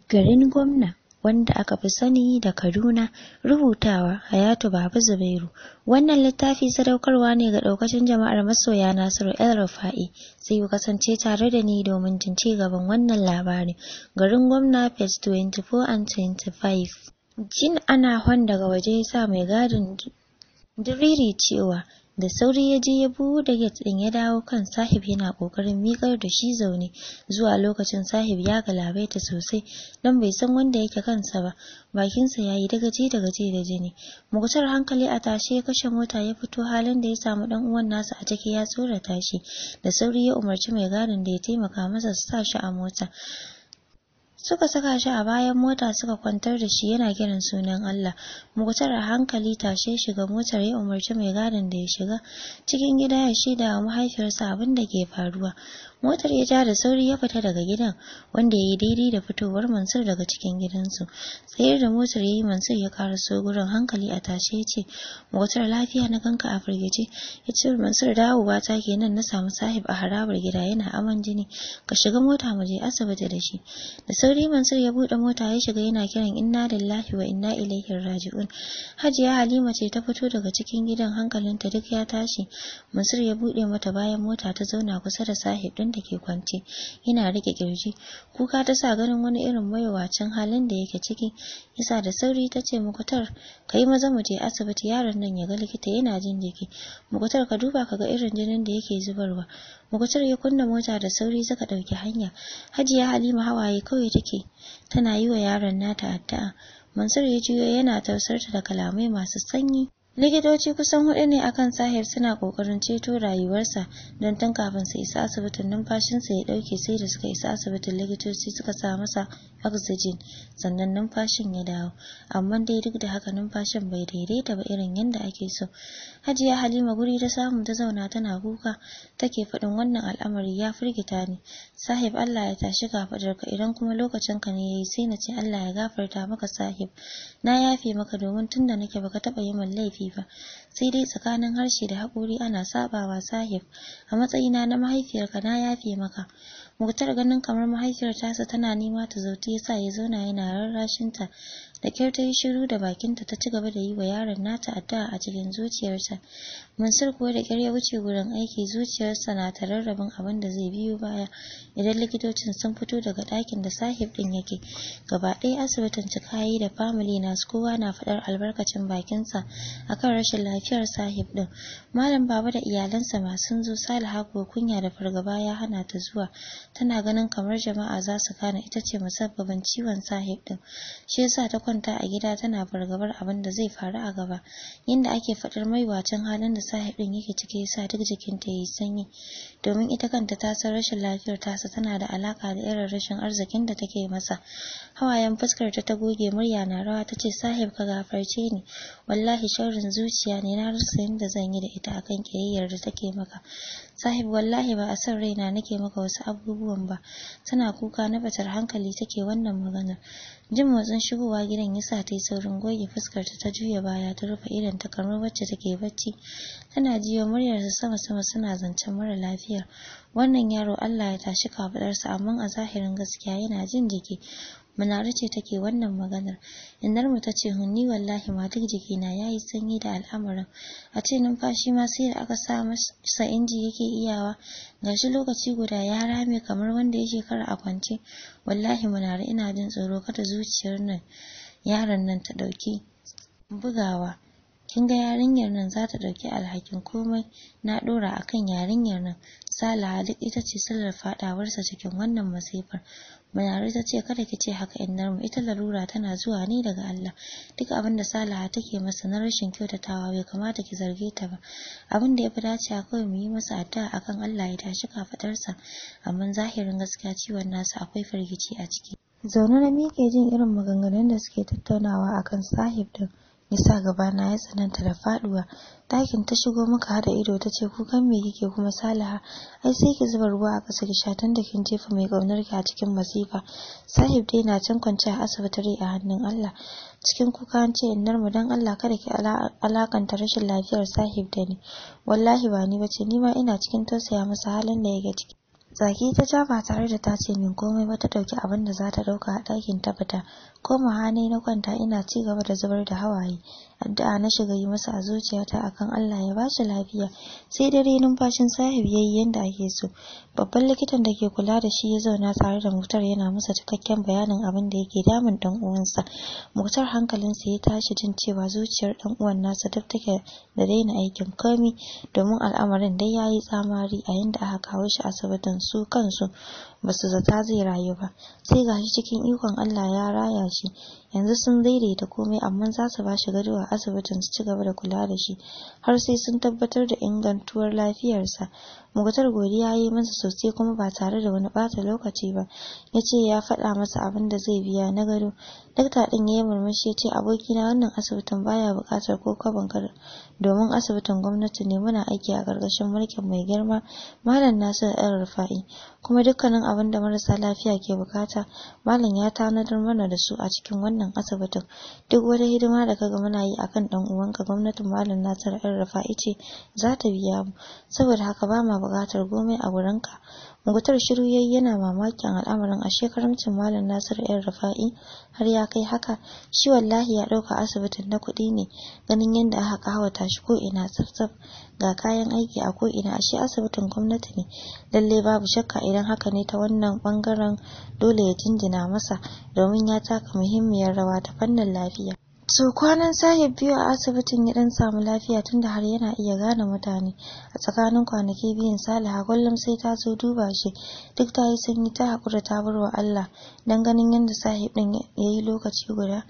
Garin gwamna, wanda aka fi sani da Kaduna. Rubutawa Hayatu Baba Zubairu. Wannan littafi sadaukarwa ne ga daukacin jama'ar masoya Nasiru El Rufa'i. Sai ku kasance tare da ni domin jin ci gaban wannan labarin. Garin gwamna, page 24 and 25. Jin ana hon daga waje ya sa mai gadin diriri cewa. Da sauri ya je ya buɗe gate ɗin ya dawo kan Sahib yana ƙoƙarin miƙar da shi zaune. Zuwa lokacin Sahib ya galabaita sosai don bai san wanda yake kansa ba. Bakinsa ya yi dagaji da jini. Mugutar hankali a tashe ya kashe mota ya fito. Halin da ya samu ɗan uwan nasa a ciki ya tsorata shi. Da sauri ya umarci mai gadin da ya taimaka masa su sa shi a mota. Suka saka shi a bayan mota suka kwantar da shi yana kiran sunan Allah. Mugutar a hankali tashe shiga motar ya umarci mai gadin da ya shiga cikin gida ya shaida wa mahaifiyarsa abin da ke faruwa. Motar ya ja da sauri ya fita daga gidan, wanda ya yi daidai da fitowar Mansur daga cikin gidansu. Tsayar da motar ya yi, Mansur ya karaso gurin hankali a tashe ya ce, Mugutar, lafiya na ganka a firgice? Ya ce, Mansur, dawowa ta kenan na samu Sahib a harabar gida yana aman jini. Ka shiga mota mu je asibiti da shi. Da sauri Mansur ya buɗe mota ya shiga yana kiran inna lillahi wa inna ilaihi raji'un. Hajiya Halima ce ta fito daga cikin gidan, hankalinta duk ya tashi. Mansur ya buɗe mata bayan mota ta zauna kusa da Sahib ɗin da ke kwance yana rike kirji. Kuka ta sa ganin wani irin mayawacin halin da yake ciki. Yasa da sauri ta ce, Mugutar, kai maza mu je asibiti, yaron nan ya ga likita, yana jin jiki. Mugutar, ka duba ka ga irin jinin da yake zubarwa. Mugutar ya kunna mota da sauri suka ɗauki hanya. Hajiya Halima hawaye kawai take tana yi wa yaron nata addu'a. Mansur ya juyo yana tausarta da kalamai masu sanyi. Likitoci kusan 4 ne akan Sahib suna kokarin ceto rayuwarsa don tun kafin su isa asibitin numfashinsa ya dauke. Sai da suka isa asibitin likitoci suka sa masa oxygen sannan numfashin ya dawo, amma dai duk da haka numfashin bai daidaita ba irin yadda ake so. Hajiya Halima guri ta samu ta zauna tana kuka, take faɗin wannan al'amari ya firgita ni. Sahib, Allah ya tashi kafadarka, idan kuma lokacin ka ne yayi sai na ce Allah ya gafarta maka Sahib. Na yafe maka domin tunda nake baka taba yi min laifi ba, sai dai tsakanin harshe da haƙuri ana sabawa Sahib. A matsayina na mahaifiyarka na yafe maka. Mugutar ganin kamar mahaifiyar tasa tana nema ta zauti yasa ya zauna yana rarrashinta. Da kyar ta yi shiru da bakinta ta ci gaba da yi wa yaron nata addu'a a cikin zuciyarta. Mansur kuwa da kyar ya wuce gurin aiki, zuciyarsa na tararrabin abin da zai biyo baya idan likitocin sun fito daga ɗakin da Sahib ɗin yake. Gaba ɗaya asibitin cika yi da family nasu, kowa na faɗar albarkacin bakinsa akan rashin lafiyar Sahib ɗin. Malam Baba da iyalansa ma sun zo. Saliha kuwa kunya da fargaba ya hana ta zuwa. Tana ganin kamar jama'a za su gane ita ce musabbabin ciwon Sahib ɗin. Shi yasa ta kwanta a gida tana fargabar abin da zai faru a gaba. Yanda ake faɗar maiwacin halin da Sahib ɗin yake ciki yasa duk jikinta yayi sanyi, domin ita kanta ta san rashin lafiyar tasa tana da alaka da irin rashin arzikin da take masa. Hawayen fuskar ta goge, murya na rawa ta ce, Sahib, ka gafarce ni, wallahi sharrin zuciya ne, na rasa yadda zan yi da ita akan kiyayyar da take maka. Sahib, wallahi ba a san raina nake maka wasu abubuwan ba. Tana kuka na batar hankali take wannan maganar. Jin motsin shigowa gidan yasa ta yi saurin goge fuskar ta juya baya ta rufe idon ta kamar wacce take bacci. Tana jiyo muryarsa sama suna zancen mara lafiyar. Wannan yaro Allah ya tashi kafadarsa, amma a zahirin gaskiya yana jin jiki. Munare ce take wannan maganar. Innarmu ta ce, Hunni, wallahi ma duk jikina yayi sanyi da al'amarin. A ce numfashi ma sai da aka sa masa inji yake iyawa. Gashi lokaci guda ya rame kamar wanda yake kara a kwance. Wallahi Munare, ina jin tsoro kada zuciyar nan yaron nan ta dauki bugawa. Kin ga yarinyar nan za ta dauki alhakin komai na dora akan yarinyar nan. Salaha duk ita ce sillar fadawarsa cikin wannan masifar. Munare ta ce, kada ki ce haka innarmu, ita larura tana zuwa ne daga Allah. Duk abin da Salaha take masa na rashin kyautatawa bai kamata ki zarge ta ba. Abin da ya fi dacewa kawai mu yi masa addu'a akan Allah ya tashi kafadarsa, amma zahirin gaskiya ciwon nasa akwai firgici a ciki. Zaune na mike jin irin maganganun da suke tattaunawa akan Sahib din. Yasa gabana ya tsananta da faduwa. Dakin ta shigo muka hada ido ta ce, kukan me kike kuma Salaha? Ai sai ki zuba ruwa a ƙasa ki sha tun da kin jefa mai ƙaunar ki a cikin masifa. Sahib dai na can kwance a asibiti a hannun Allah. Cikin kuka an ce, innarmu, dan Allah kada ki alakanta rashin lafiyar Sahib da ni. Wallahi ba ni bace, ni ma ina cikin tausaya masa halin da yake ciki. Tsaki ta ja ba tare da ta ce min komai ba, ta ɗauki abin da za ta ɗauka a ɗakin ta fita. Ko mahane na kwanta ina ci gaba da zubar da hawaye. Addu'a na shiga yi masa a zuciyata akan Allah ya bashi lafiya. Sai dare numfashin Sahib yayi yanda ake so. Babban likitan da ke kula da shi ya zauna tare da Muktar yana masa cikakken bayanin abin da yake damun dan uwansa. Muktar hankalinsa ya tashi jin cewa zuciyar dan uwan nasa duk take da daina aikin komai, domin al'amarin dai yayi tsamari a yanda aka kawo shi asibitin su kansu basu zata zai rayu ba. Sai gashi cikin ikon Allah ya raya shi. Yanzu sun daidaita komai, amma za su bashi gado a asibitin su ci gaba da kula da shi har sai sun tabbatar da ingantuwar lafiyarsa. Muktar godiya yayi masa sosai kuma ba tare da wani bata lokaci ba. Yace ya faɗa masa abin da zai biya na gado. Dakta din yayi murmushi yace abokina wannan asibitin baya buƙatar ko kaban kar, domin asibitin gwamnati ne, muna aiki a ƙarƙashin mulkin mai girma Malam Nasir El-Rufa'i, kuma dukkanin abin da marasa lafiya ke bukata Malam ya tanadar mana da su a cikin wannan asibitin. Duk wata hidima da kaga muna yi akan dan uwanka gwamnatin Malam Nasir El-Rufa'i ce za ta biya mu, saboda haka ba ma buƙatar komai a wurinka. Muktar shiru yayi yana mamakin al'amarin, ashe karamcin Malam Nasir El-Rufa'i har ya kai haka. Shi wallahi ya dauka asibitin na kuɗi ne, ganin yadda aka kawata shi ko ina tsaf ga kayan aiki a ko ina, ashe asibitin gwamnati ne. Lalle babu shakka idan haka ne ta wannan bangaren dole ya jinjina masa, domin ya taka muhimmiyar rawa ta fannin lafiya. So kwanan Sahib biyu a asibitin ya dan samu lafiya tunda har yana iya gane mutane. A tsakanin kwanaki biyun Saliha kullum sai ta zo duba shi. Duk ta yi sanyi ta hakura ta bar wa Allah, dan ganin yadda Sahib din yayi lokaci guda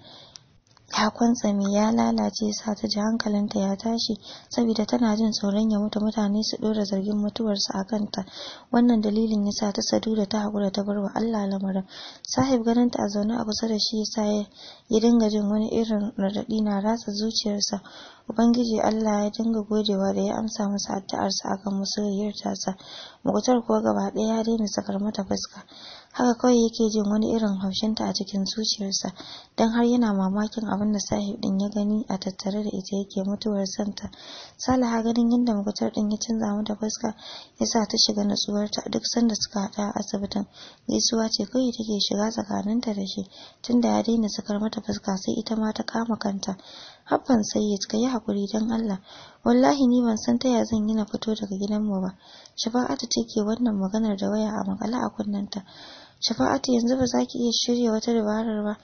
ya kwantsame ya lalace, sa ta ji hankalinta ya tashi saboda tana jin tsoron ya mutu mutane su dora zargin mutuwarsa a kanta. Wannan dalilin yasa ta sadu da ta hakura ta bar wa Allah lamarin. Sahib ganin ta a zaune a kusa da shi yasa ya dinga jin wani irin radadi na ratsa zuciyarsa. Ubangiji Allah ya dinga godewa da ya amsa masa addu'arsa akan masoyiyar tasa. Muktar kuwa gaba ɗaya ya daina sakar mata fuska. Haka kawai yake jin wani irin haushinta a cikin zuciyarsa, dan har yana mamakin abin da Sahib din ya gani a tattare da ita yake mutuwar santa. Salaha ganin yadda Muktar din ya canza mata fuska yasa ta shiga natsuwarta. Duk sanda suka hada a asibitin gaisuwa ce kawai take shiga tsakaninta da shi, tunda ya daina sakar mata fuska sai ita ma ta kama kanta. Habban Sayyid ka yi hakuri dan Allah, wallahi ni ban san ta ya zan yi na fito daga gidanmu ba. Shafa'atu take wannan maganar da waya a makala a kunnanta. Shafa'atu yanzu ba za ki iya shirya wata dabarar ba?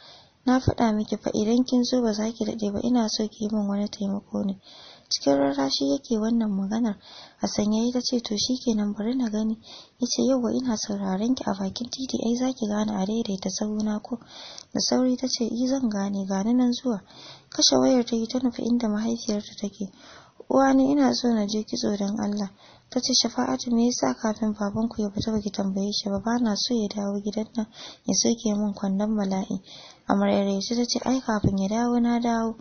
Na faɗa miki fa idan kin zo ba za ki daɗe ba, ina so ki yi min wani taimako ne. Cikin rarrashi yake wannan maganar. A sanyaye ta ce to shikenan bari na gani. Yace yauwa ina sauraron ki a bakin titi, ai za ki gane a daidaita sahuna ko? Da sauri ta ce zan gane, gani nan zuwa. Kashe wayar ta yi ta nufi inda mahaifiyarta take. Uwani ina so na je kitso don Allah. Ta ce Shafa'atu me yasa kafin babanku ya fita baki tambaye shi ba? Bana so ya dawo gidan nan ya soke min kwandon bala'i. Amaryar ta ce ai kafin ya dawo na dawo.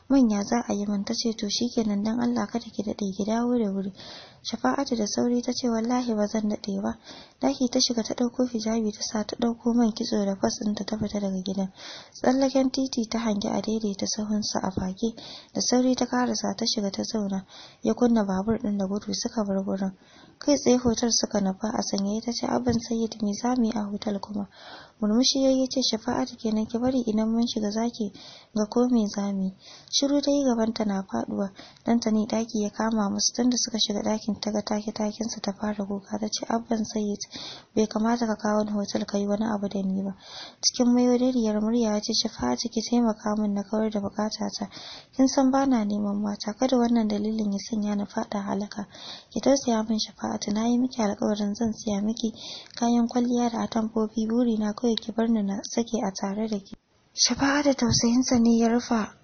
Manya za a yi min. Ta ce to shikenan dan Allah kada ki dade, ki dawo da wuri. Shafa'atu da sauri ta ce wallahi ba zan dade ba. Daki ta shiga ta dauko hijabi ta sa ta dauko man kitso da kwas ɗinta ta fita daga gidan. Tsallaken titi ta hangi a daidaita sahunsa a fake. Da sauri ta karasa ta shiga ta zauna. Ya kunna babur din da gudu suka bar gurin. Kai tsaye hotel suka nufa. A sanyaye ta ce abin Sayyid me za mu yi a hotel kuma? Murmushi yayi ce Shafa'atu kenan, ki bari idan mun shiga zaki ga ko me zamu yi. Shiru ta yi gabanta na faduwa. Dan ta ne daki ya kama musu. Tunda suka shiga dakin ta ga takin sa ta fara kuka. Ta ce abban Sayyid bai kamata ka kawo ni hotel kai wani abu da ni ba. Cikin mayodariyar murya ya ce Shafa'atu ki taimaka min na kawar da bukatata. Kin san bana neman mata, kada wannan dalilin ya sanya na fada halaka. Ki tausaya min Shafa'atu, na yi miki alƙawarin zan siya miki kayan kwalliya da atamfofi, buri na kawai ki bar ni na sake a tare da ki. Shafa'atu tausayinsa ne ya rufa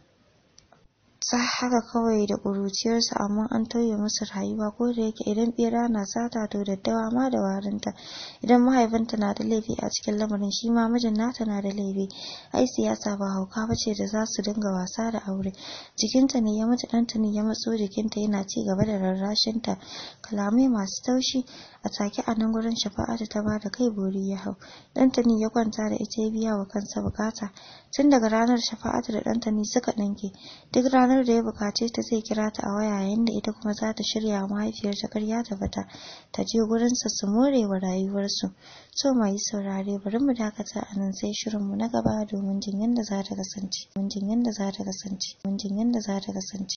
ta haka kawai da ƙuruciyarsa, amma an tauye musu rayuwa. Ko da yake idan bera na sata to daddawa ma da warinta. Idan mahaifinta na da laifi a cikin lamarin, shi ma mijin nata na da laifi. Ai siyasa ba hauka bace da za su dinga wasa da aure. Jikinta ne ya mutu, ɗanta ne ya matso jikinta yana ci gaba da rarrashinta kalamai masu taushi. A take a nan gurin Shafa'atu ta bada kai bori ya hau. Ɗantani ya kwanta da ita ya biya wa kansa bukata. Tun daga ranar Shafa'atu da Ɗantani suka ɗanke. Duk ranar da ya bukace ta zai kira ta a waya, yayin da ita kuma za ta shirya wa mahaifiyarta karya ta fita ta je gurinsa su more wa rayuwarsu. So mai saurare, bari mu dakata a nan sai shirinmu na gaba domin jin yadda za ta kasance.